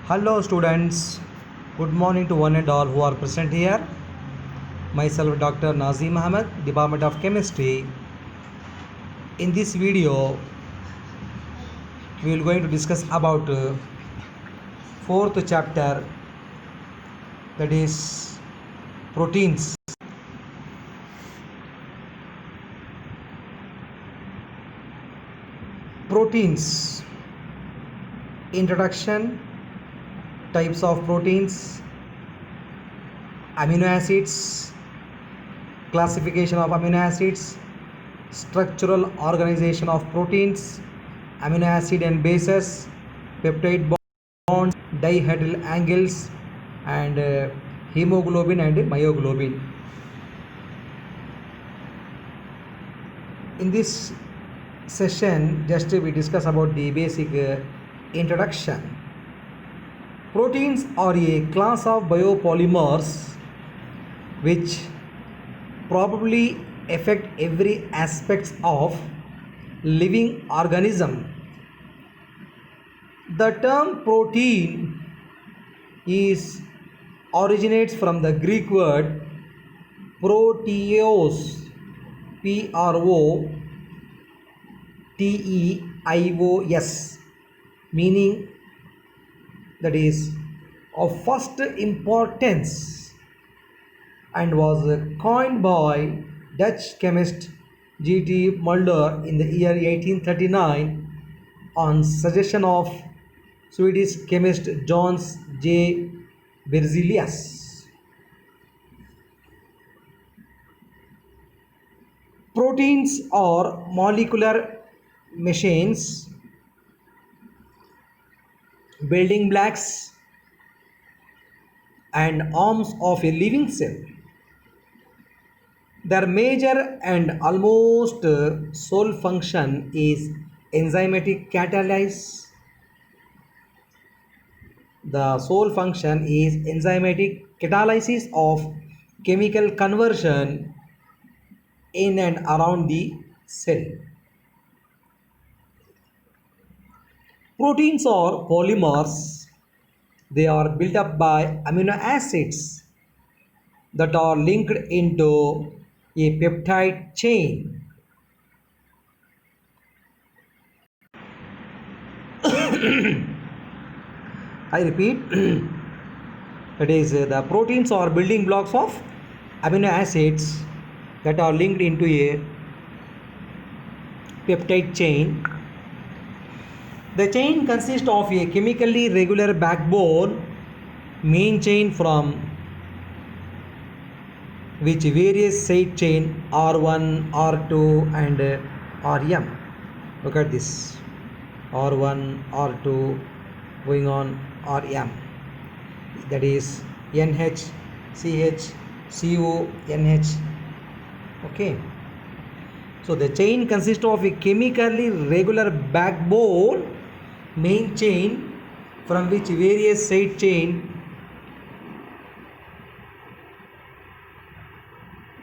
Hello students, good morning to one and all who are present here. Myself Dr. Nazim Ahmed, Department of Chemistry. In this video, we will going to discuss about fourth chapter, that is proteins. Proteins. Introduction, types of proteins, amino acids, classification of amino acids, structural organization of proteins, amino acid and bases, peptide bonds, dihedral angles, and hemoglobin and myoglobin. In this session, just we discuss about the basic introduction. Proteins are a class of biopolymers which probably affect every aspect of living organism. The term protein originates from the Greek word proteos, Proteos, meaning that is of first importance, and was coined by Dutch chemist G.T. Mulder in the year 1839 on suggestion of Swedish chemist Johannes J. Berzelius. Proteins are molecular machines, building blocks and arms of a living cell. Their major and almost sole function is enzymatic catalysis. The sole function is enzymatic catalysis of chemical conversion in and around the cell. Proteins are polymers. They are built up by amino acids that are linked into a peptide chain. I repeat, that is, the proteins are building blocks of amino acids that are linked into a peptide chain. The chain consists of a chemically regular backbone, main chain, from which various side chain R1, R2 and Rm. Look at this, R1, R2 going on Rm, that is NH, CH, CO, NH. Okay, so the chain consists of a chemically regular backbone, main chain, from which various side chain.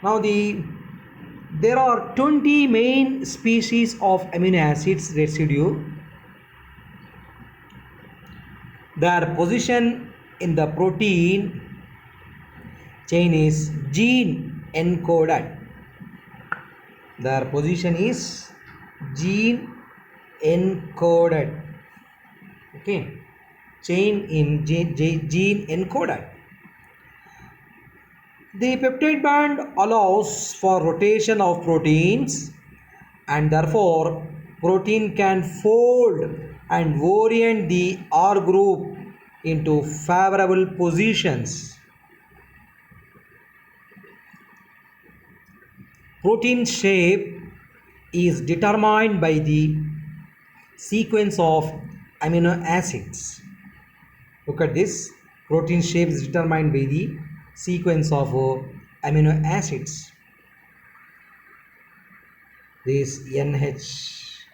Now there are 20 main species of amino acids residue. Their position in the protein chain is gene encoded. Their position is gene encoded. Okay, chain in gene encoded. The peptide bond allows for rotation of proteins, and therefore protein can fold and orient the R group into favorable positions. Protein shape is determined by the sequence of amino acids. Look at this, protein shape is determined by the sequence of amino acids. This NH,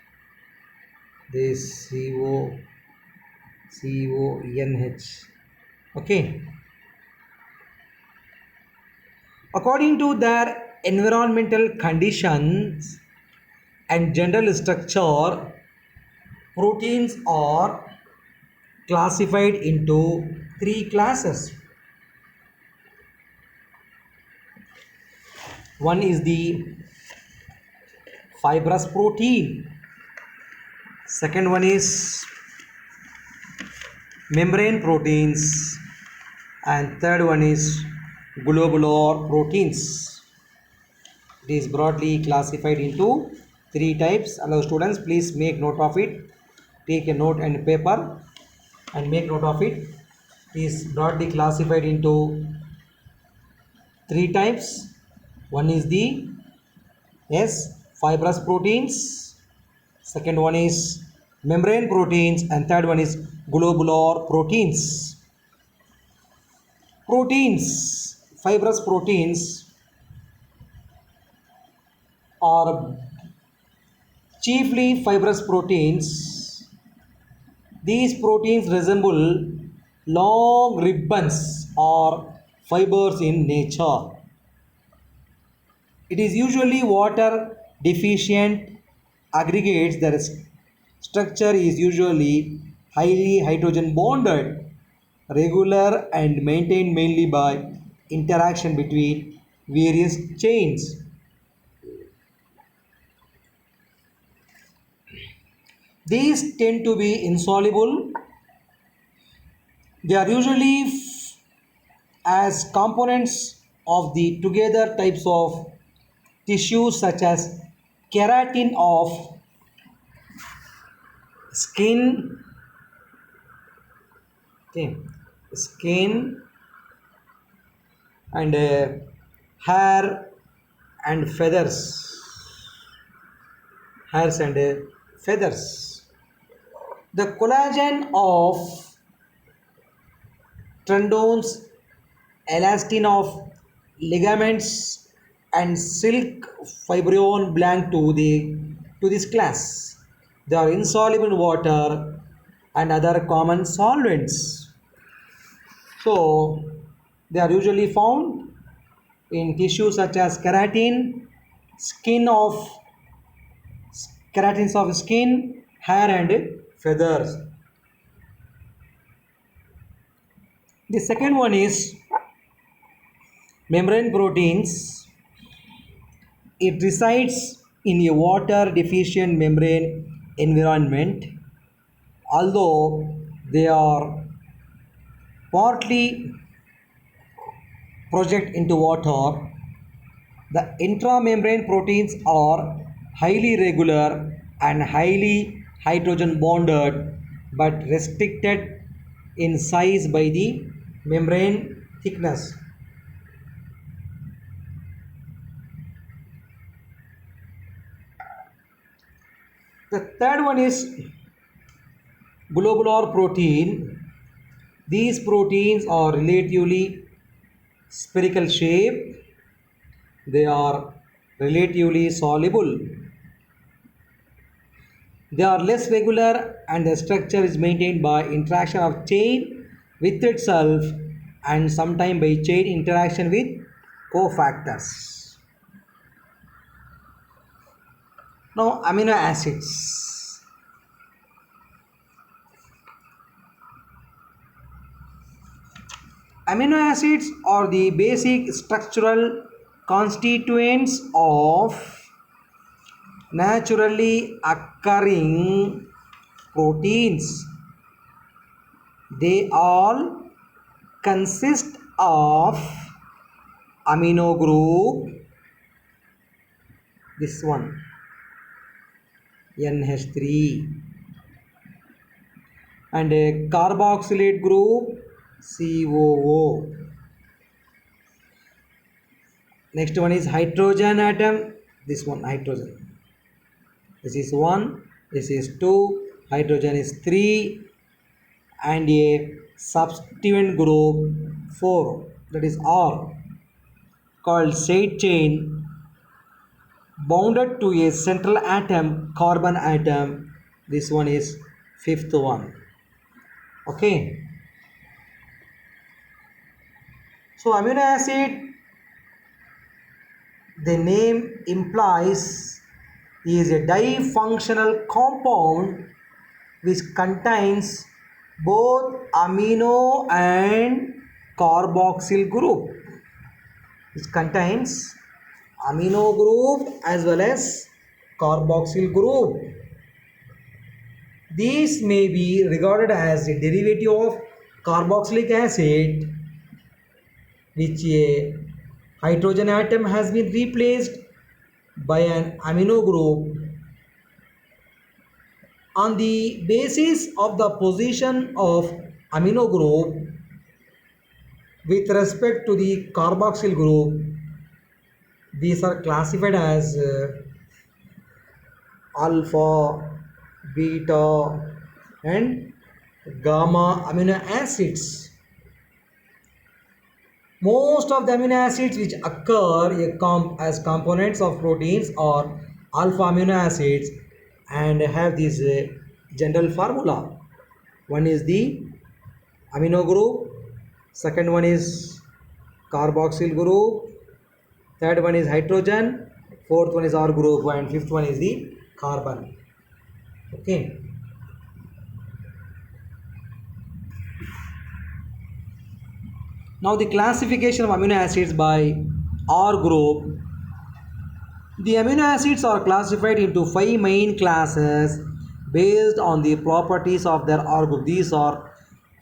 this CO, NH. Okay, according to their environmental conditions and general structure, proteins are classified into three classes. One is the fibrous protein, second one is membrane proteins, and third one is globular proteins. It is broadly classified into three types. Hello students, please make note of it. Take a note and paper and make note of it. It is broadly classified into three types. One is the fibrous proteins, second one is membrane proteins, and third one is globular proteins. Proteins, fibrous proteins are chiefly fibrous proteins. These proteins resemble long ribbons or fibers in nature. It is usually water deficient aggregates. Their structure is usually highly hydrogen bonded, regular, and maintained mainly by interaction between various chains. These tend to be insoluble. They are usually as components of the together types of tissues such as keratin of skin, okay, skin and hair and feathers, hairs and feathers. The collagen of tendons, elastin of ligaments, and silk fibrine belong to this class. They are insoluble in water and other common solvents. So they are usually found in tissues such as skin of keratins of skin, hair and feathers. The second one is membrane proteins. It resides in a water deficient membrane environment. Although they are partly project into water, the intramembrane proteins are highly regular and highly hydrogen bonded but restricted in size by the membrane thickness. The third one is globular protein. These proteins are relatively spherical shape. They are relatively soluble. They are less regular and the structure is maintained by interaction of chain with itself and sometimes by chain interaction with cofactors. Now amino acids. Amino acids are the basic structural constituents of naturally occurring proteins. They all consist of amino group, this one NH3, and a carboxylate group COO. Next one is hydrogen atom, this one hydrogen. This is 1, this is 2, hydrogen is 3, and a substituent group 4, that is R, called side chain bounded to a central atom, carbon atom. This one is fifth one. Okay. So amino acid, the name implies is a difunctional compound which contains both amino and carboxyl group. It contains amino group as well as carboxyl group. These may be regarded as a derivative of carboxylic acid, which a hydrogen atom has been replaced by an amino group. On the basis of the position of amino group with respect to the carboxyl group, these are classified as alpha, beta and gamma amino acids. Most of the amino acids which occur as components of proteins are alpha amino acids and have this general formula. One is the amino group, second one is carboxyl group, third one is hydrogen, fourth one is R group, and fifth one is the carbon. Okay. Now the classification of amino acids by R group. The amino acids are classified into 5 main classes based on the properties of their R group. These are,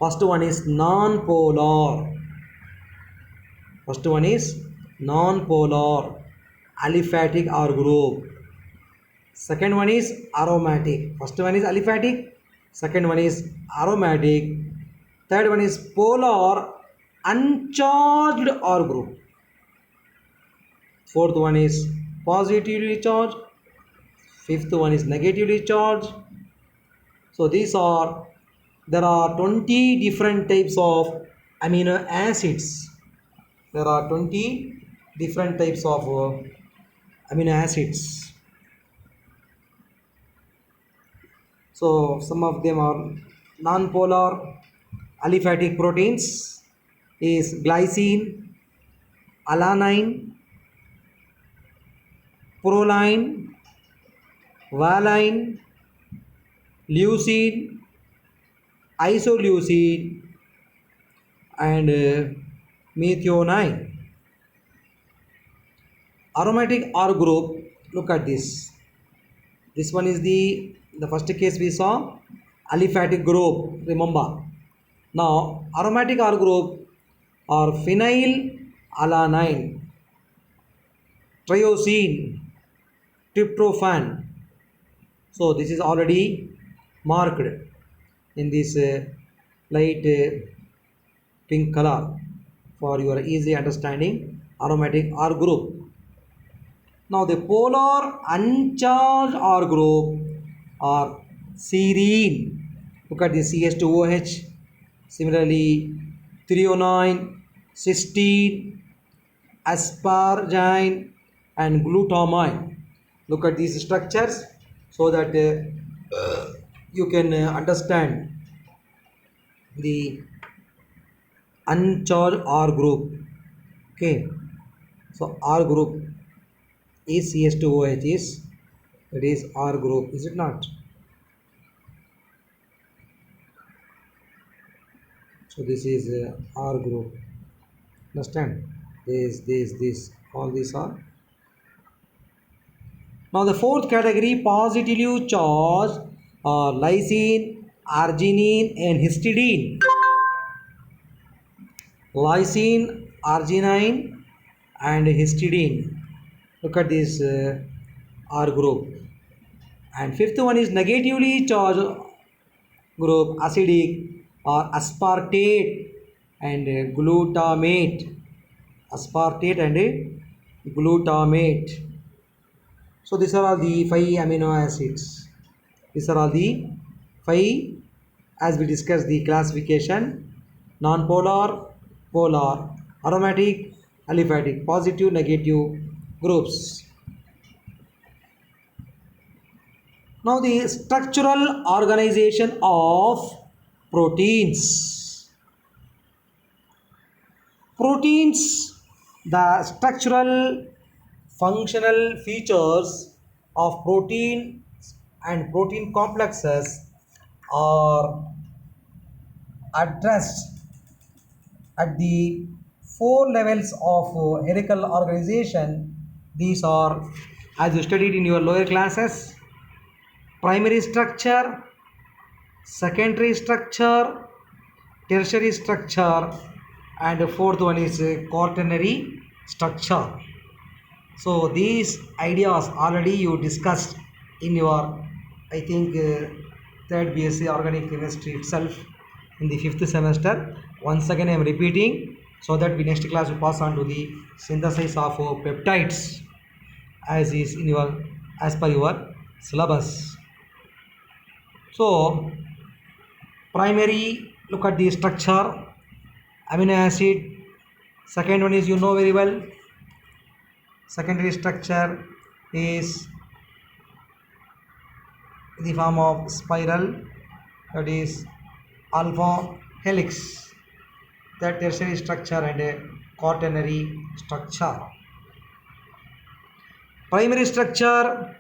first one is non-polar. First one is non-polar aliphatic R group. Second one is aromatic. First one is aliphatic. Second one is aromatic. Third one is polar uncharged R group. Fourth one is positively charged. Fifth one is negatively charged. So there are 20 different types of amino acids. There are 20 different types of amino acids. So some of them are non-polar aliphatic proteins is glycine, alanine, proline, valine, leucine, isoleucine and methionine. Aromatic R group, look at this. This one is the first case we saw aliphatic group, remember. Now aromatic R group are phenyl alanine, triosine, tryptophan. So this is already marked in this light pink color for your easy understanding. Aromatic R group. Now the polar uncharged R group are serine. Look at the CH2OH. Similarly, threonine, cysteine, asparagine and glutamine. Look at these structures so that you can understand the uncharged R group. Okay, so R group is CH2OH is, it is R group, is it not? So this is R group. Understand? This, all these are. Now the fourth category, positively charged are lysine, arginine and histidine. Lysine, arginine and histidine. Look at this R group. And fifth one is negatively charged group, acidic or aspartate and glutamate. Aspartate and glutamate. So these are all the 5 amino acids. These are all the 5 as we discussed the classification: non-polar, polar, aromatic, aliphatic, positive, negative groups. Now the structural organization of proteins. Proteins, the structural functional features of protein and protein complexes are addressed at the four levels of hierarchical organization. These are, as you studied in your lower classes, primary structure, secondary structure, tertiary structure, and the fourth one is quaternary structure. So these ideas already you discussed in your, I think, third BSc organic chemistry itself in the fifth semester. Once again I am repeating so that we next class will pass on to the synthesis of peptides as is in your, as per your syllabus. So primary, look at the structure, amino acid. Second one is, you know very well, secondary structure is in the form of spiral, that is alpha helix. That tertiary structure and a quaternary structure. Primary structure,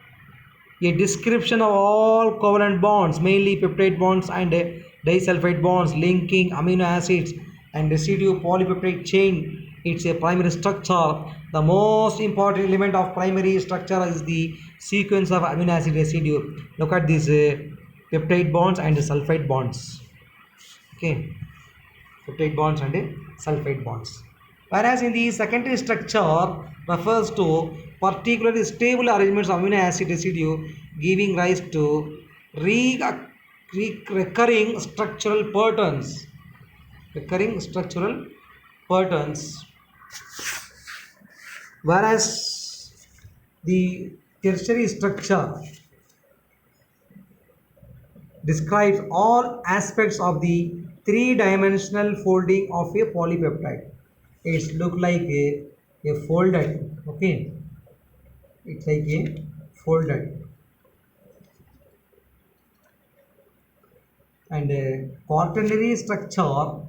a description of all covalent bonds, mainly peptide bonds and disulfide bonds linking amino acids and residue polypeptide chain. It's a primary structure. The most important element of primary structure is the sequence of amino acid residue. Look at these peptide bonds and sulfide bonds. Okay, peptide bonds and sulfide bonds. Whereas in the secondary structure refers to particularly stable arrangements of amino acid residue giving rise to recurring structural patterns. Recurring structural patterns. Whereas the tertiary structure describes all aspects of the three-dimensional folding of a polypeptide. It's look like a folded, okay, it's like a folded. And quaternary structure,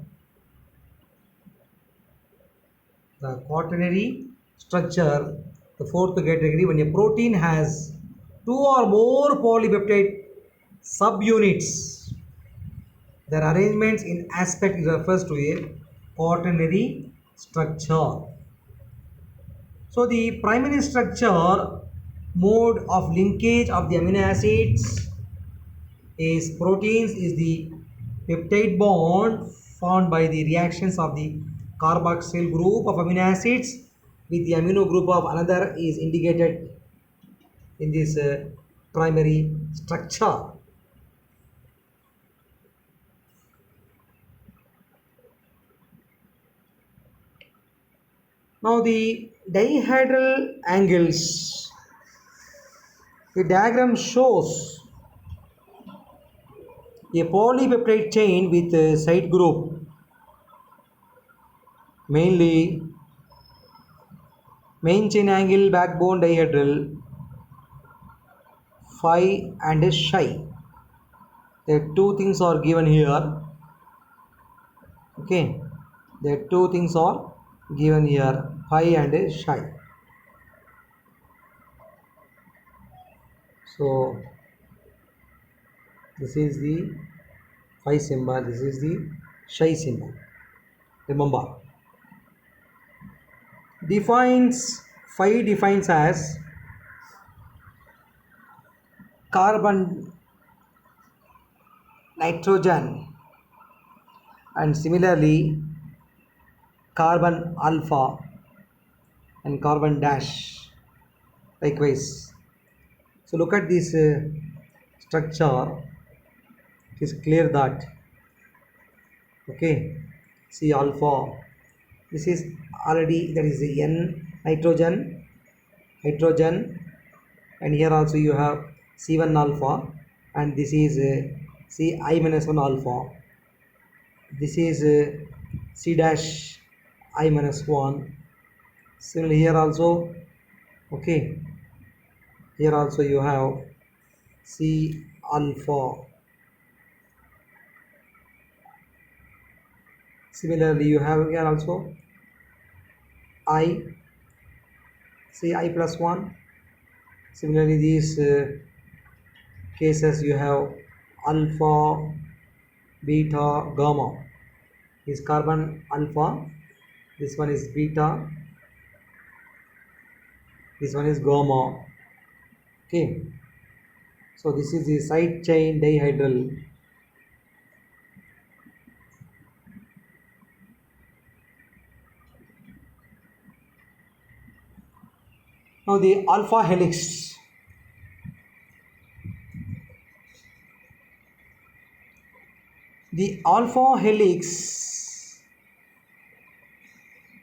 the quaternary structure, the fourth category, when a protein has two or more polypeptide subunits, their arrangements in aspect refers to a quaternary structure. So the primary structure mode of linkage of the amino acids is proteins is the peptide bond formed by the reactions of the carboxyl group of amino acids with the amino group of another is indicated in this primary structure. Now the dihedral angles, the diagram shows a polypeptide chain with a side group, mainly main chain angle, backbone, dihedral, phi and psi. The two things are given here. Okay, the two things are given here, phi and psi. So this is the phi symbol, this is the psi symbol. Remember, defines phi defines as carbon, nitrogen, and similarly carbon alpha and carbon dash likewise. So look at this structure, it is clear that, okay, see alpha, this is already, that is the N nitrogen, hydrogen, and here also you have C1 alpha, and this is C I minus 1 alpha, this is C dash I minus 1. Similarly here also, okay, here also you have C alpha. Similarly you have here also I, C I plus 1, Similarly, these cases you have alpha, beta, gamma. Is carbon alpha, this one is beta, this one is gamma. Okay, so this is the side chain dihedral. Now the alpha helix. The alpha helix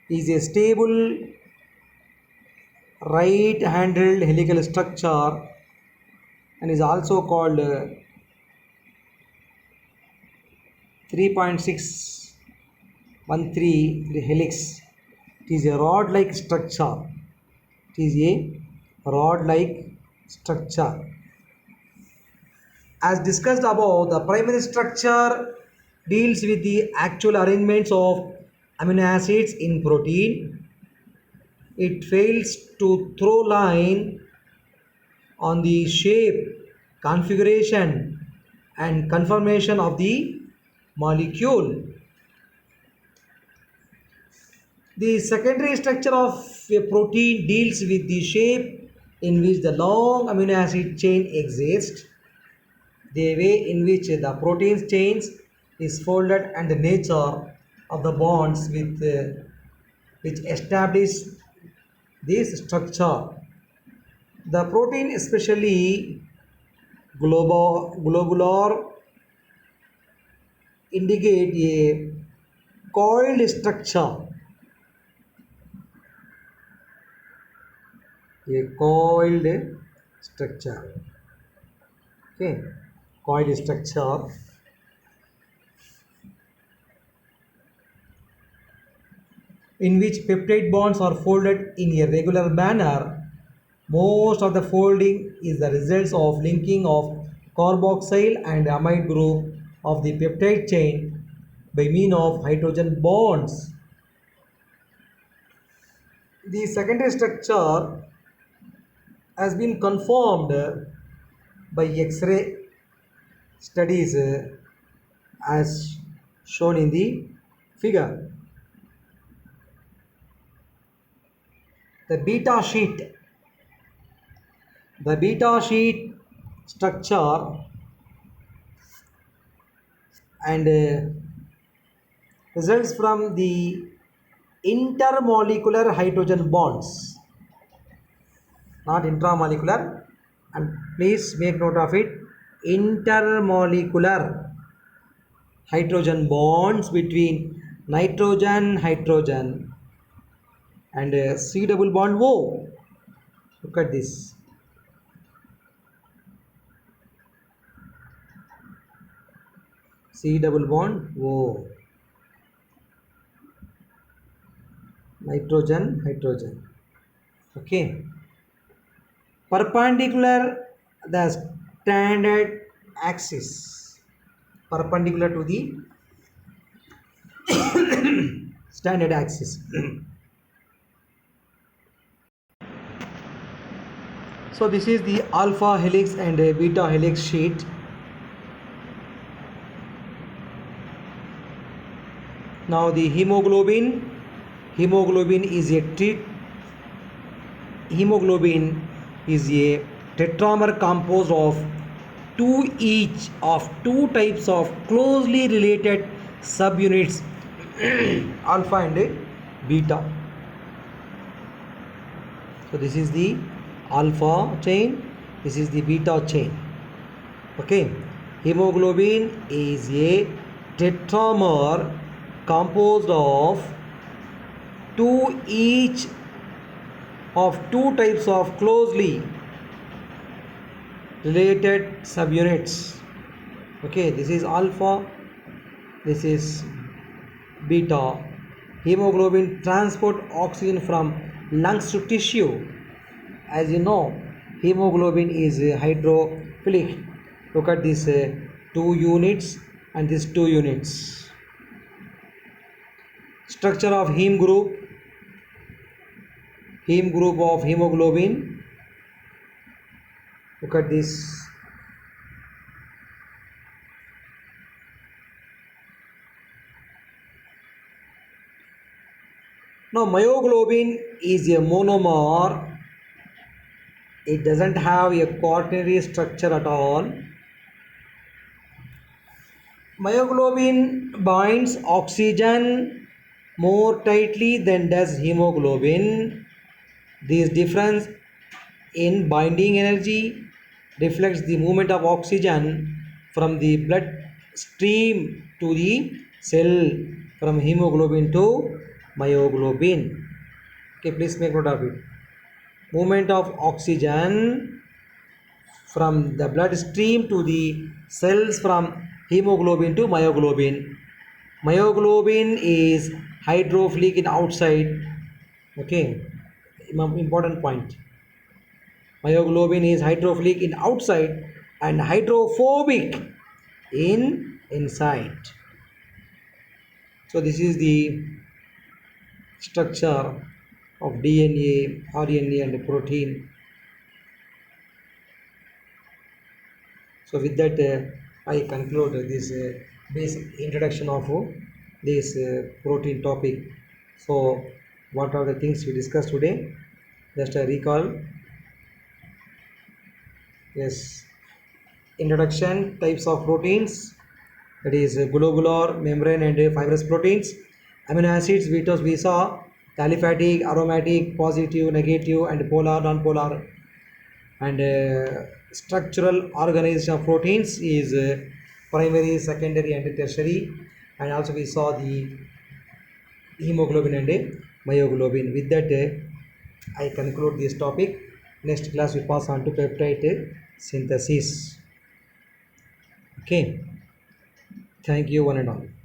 is a stable right-handled helical structure and is also called 3.613 the helix. It is a rod-like structure. It is a rod-like structure. As discussed above, the primary structure deals with the actual arrangements of amino acids in protein. It fails to throw line on the shape, configuration and conformation of the molecule. The secondary structure of a protein deals with the shape in which the long amino acid chain exists, the way in which the protein chains is folded and the nature of the bonds with which establish this structure. The protein, especially globular, indicate a coiled structure. A coiled structure. Okay, coiled structure in which peptide bonds are folded in a regular manner. Most of the folding is the result of linking of carboxyl and amide group of the peptide chain by means of hydrogen bonds. The secondary structure has been confirmed by X-ray studies as shown in the figure. The beta sheet. The beta sheet structure and results from the intermolecular hydrogen bonds, not intramolecular, and please make note of it, intermolecular hydrogen bonds between hydrogen and C double bond O. Look at this. C double bond O. Hydrogen. Okay. Perpendicular the standard axis. Perpendicular to the standard axis. So this is the alpha helix and beta helix sheet. Now the hemoglobin is a tetramer composed of two types of closely related subunits alpha and beta. So this is the alpha chain, this is the beta chain. Okay, hemoglobin is a tetramer composed of two types of closely related subunits. Okay, this is alpha, this is beta. Hemoglobin transport oxygen from lungs to tissue. As you know, hemoglobin is hydrophilic. Look at this 2 units and these 2 units. Structure of heme group of hemoglobin. Look at this. Now myoglobin is a monomer. It doesn't have a quaternary structure at all. Myoglobin binds oxygen more tightly than does hemoglobin. This difference in binding energy reflects the movement of oxygen from the blood stream to the cell from hemoglobin to myoglobin. Okay, please make note of it. Movement of oxygen from the blood stream to the cells from hemoglobin to myoglobin. Myoglobin is hydrophilic in outside. Okay, important point. Myoglobin is hydrophilic in outside and hydrophobic in inside. So this is the structure of DNA, RNA and protein. So with that I conclude this basic introduction of this protein topic. So what are the things we discussed today? Just a recall. Yes, introduction, types of proteins, that is globular, membrane and fibrous proteins. Amino acids, we saw aliphatic, aromatic, positive, negative and polar, non-polar. And structural organization of proteins is primary, secondary and tertiary. And also we saw the hemoglobin and myoglobin. With that I conclude this topic. Next class we pass on to peptide synthesis. Okay, thank you one and all.